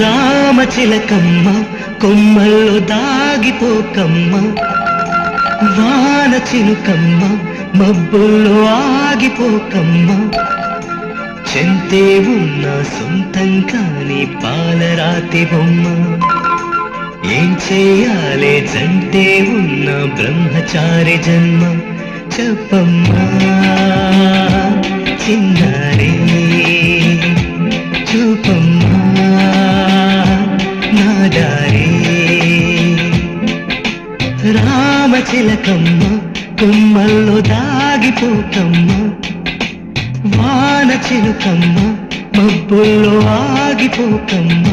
రామచిలకమ్మ కొమ్మల్లో దాగిపోకమ్మ, వాన చిలుకమ్మ మబ్బుల్లో ఆగిపోకమ్మ, చెంతే ఉన్న సొంతం కాని పాలరాతి బొమ్మ, ఏం చేయాలే జంటే ఉన్న బ్రహ్మచారి జన్మ, చెప్పమ్మా చిన్నారే చూపమ్మా నాదారే. రామచిలకమ్మ కొమ్మల్లో దాగిపోకమ్మ, వాన చిలుకమ్మ మబ్బుల్లో ఆగిపోకమ్మ,